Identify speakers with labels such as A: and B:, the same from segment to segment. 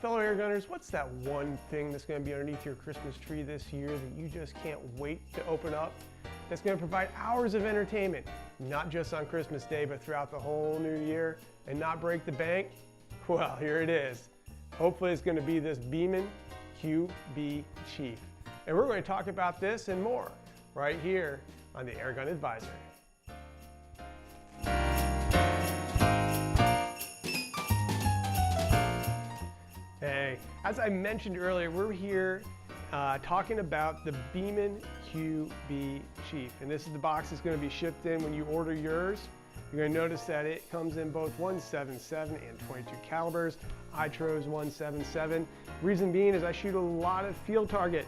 A: Fellow air gunners, what's that one thing that's going to be underneath your Christmas tree this year that you just can't wait to open up? That's going to provide hours of entertainment, not just on Christmas Day, but throughout the whole new year, and not break the bank? Well, here it is. Hopefully it's going to be this Beeman QB Chief. And we're going to talk about this and more right here on the Airgun Advisory. Hey, as I mentioned earlier, we're here talking about the Beeman QB Chief. And this is the box that's going to be shipped in when you order yours. You're going to notice that it comes in both 177 and 22 calibers. I chose 177. Reason being is I shoot a lot of field target,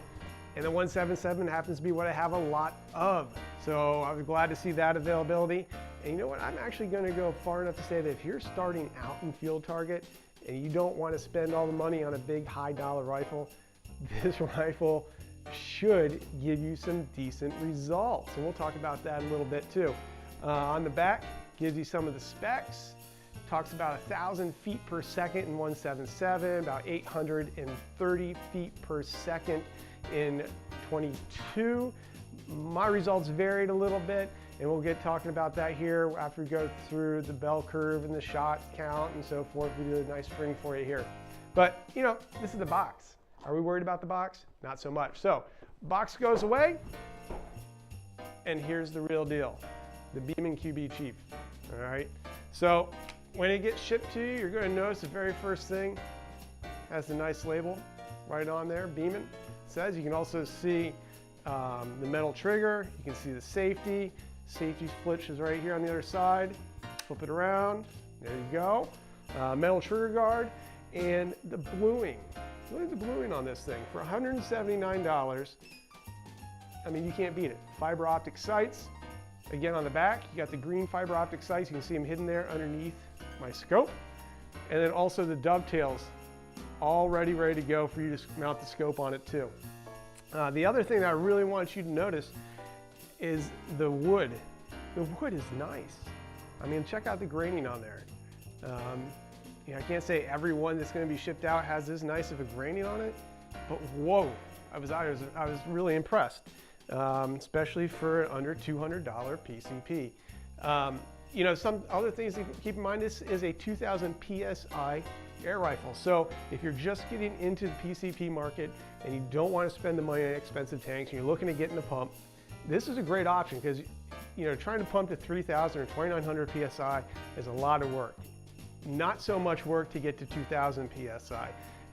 A: and the 177 happens to be what I have a lot of. So I was glad to see that availability. And you know what? I'm actually going to go far enough to say that if you're starting out in field target and you don't want to spend all the money on a big high dollar rifle, this rifle should give you some decent results. And we'll talk about that a little bit too. On the back, gives you some of the specs. Talks about 1,000 feet per second in 177, about 830 feet per second in 22. My results varied a little bit, and we'll get talking about that here after we go through the bell curve and the shot count and so forth. We do a nice string for you here. But, you know, this is the box. Are we worried about the box? Not so much. So, box goes away, and here's the real deal. The Beeman QB Chief. All right. So, when it gets shipped to you, you're going to notice the very first thing has the nice label right on there, Beeman. It says you can also see the metal trigger. You can see the safety. Safety switch is right here on the other side. Flip it around. There you go. Metal trigger guard and the bluing. Look at the bluing on this thing. For $179, I mean, you can't beat it. Fiber optic sights. Again, on the back, you got the green fiber optic sights. You can see them hidden there underneath my scope. And then also the dovetails, all ready to go for you to mount the scope on it too. The other thing that I really want you to notice is the wood. The wood is nice. I mean, check out the graining on there. You know, I can't say every one that's going to be shipped out has this nice of a graining on it, but whoa, I was really impressed, especially for under $200 PCP. You know, some other things to keep in mind, this is a 2000 PSI air rifle. So if you're just getting into the PCP market and you don't want to spend the money on expensive tanks and you're looking to get in a pump, this is a great option because, you know, trying to pump to 3000 or 2900 PSI is a lot of work. Not so much work to get to 2000 PSI.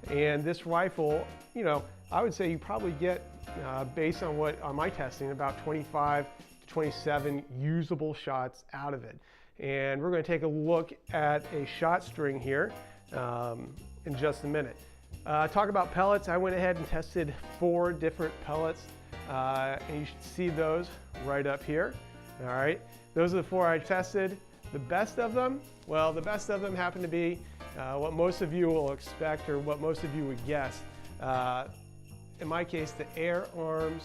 A: And this rifle, you know, I would say you probably get, based on my testing, about 25 to 27 usable shots out of it. And we're going to take a look at a shot string here in just a minute. Talk about pellets. I went ahead and tested 4 different pellets, and you should see those right up here. All right, those are the 4 I tested. The best of them, well, the best of them happen to be what most of you will expect or what most of you would guess. In my case, the Air Arms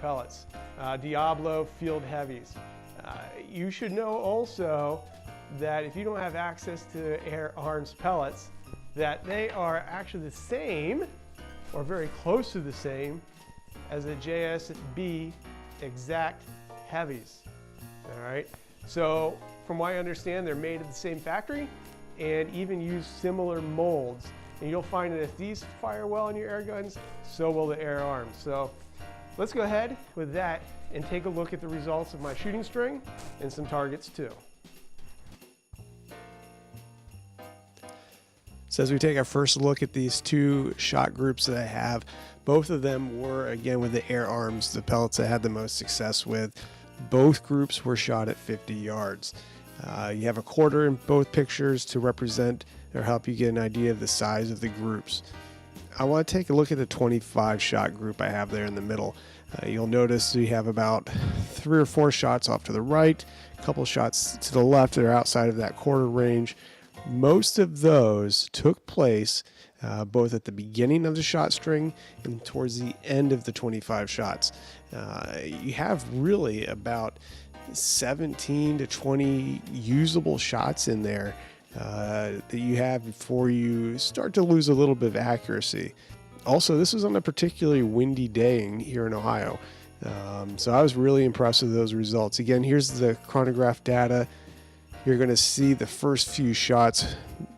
A: pellets, Diablo Field Heavies. You should know also that if you don't have access to Air Arms pellets, that they are actually the same or very close to the same as the JSB Exact Heavies. All right, so from what I understand, they're made at the same factory and even use similar molds. And you'll find that if these fire well on your air guns, so will the Air Arms. So let's go ahead with that and take a look at the results of my shooting string and some targets too. So as we take our first look at these 2 shot groups that I have, both of them were, again, with the Air Arms, the pellets I had the most success with. Both groups were shot at 50 yards. You have a quarter in both pictures to represent or help you get an idea of the size of the groups. I want to take a look at the 25 shot group I have there in the middle. You'll notice we have about 3 or 4 shots off to the right, a couple shots to the left that are outside of that quarter range. Most of those took place both at the beginning of the shot string and towards the end of the 25 shots. You have really about 17 to 20 usable shots in there
B: that you have before you start to lose a little bit of accuracy. Also, this was on a particularly windy day here in Ohio. So I was really impressed with those results. Again, here's the chronograph data. You're going to see the first few shots,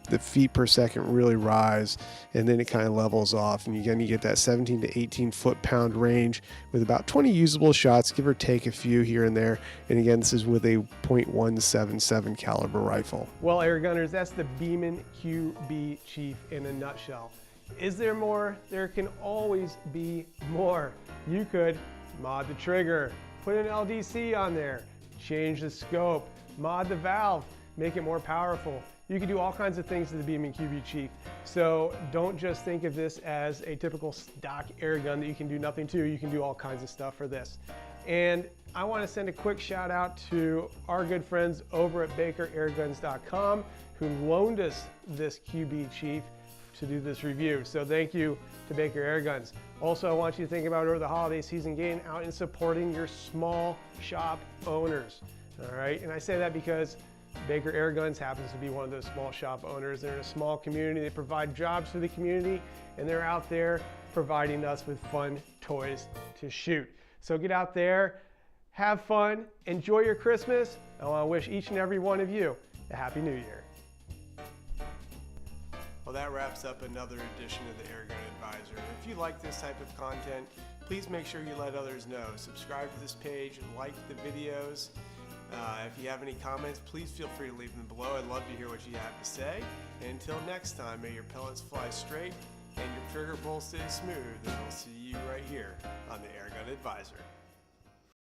B: the feet per second really rise, and then it kind of levels off. And again, you get that 17 to 18 foot-pound range with about 20 usable shots, give or take a few here and there. And again, this is with a .177 caliber rifle.
A: Well, air gunners, that's the Beeman QB Chief in a nutshell. Is there more? There can always be more. You could mod the trigger, put an LDC on there, change the scope, mod the valve, make it more powerful. You can do all kinds of things to the Beeman QB Chief. So don't just think of this as a typical stock air gun that you can do nothing to. You can do all kinds of stuff for this. And I want to send a quick shout out to our good friends over at BakerAirguns.com who loaned us this QB Chief to do this review. So thank you to Baker Airguns. Also, I want you to think about over the holiday season getting out and supporting your small shop owners. All right, and I say that because Baker Airguns happens to be one of those small shop owners. They're in a small community, they provide jobs for the community, and they're out there providing us with fun toys to shoot. So get out there, have fun, enjoy your Christmas. I want to wish each and every one of you a Happy New Year. Well, that wraps up another edition of the Airgun Advisor. If you like this type of content, please make sure you let others know. Subscribe to this page, like the videos. If you have any comments, please feel free to leave them below. I'd love to hear what you have to say. And until next time, may your pellets fly straight and your trigger pull stay smooth. And we'll see you right here on the Airgun Advisor.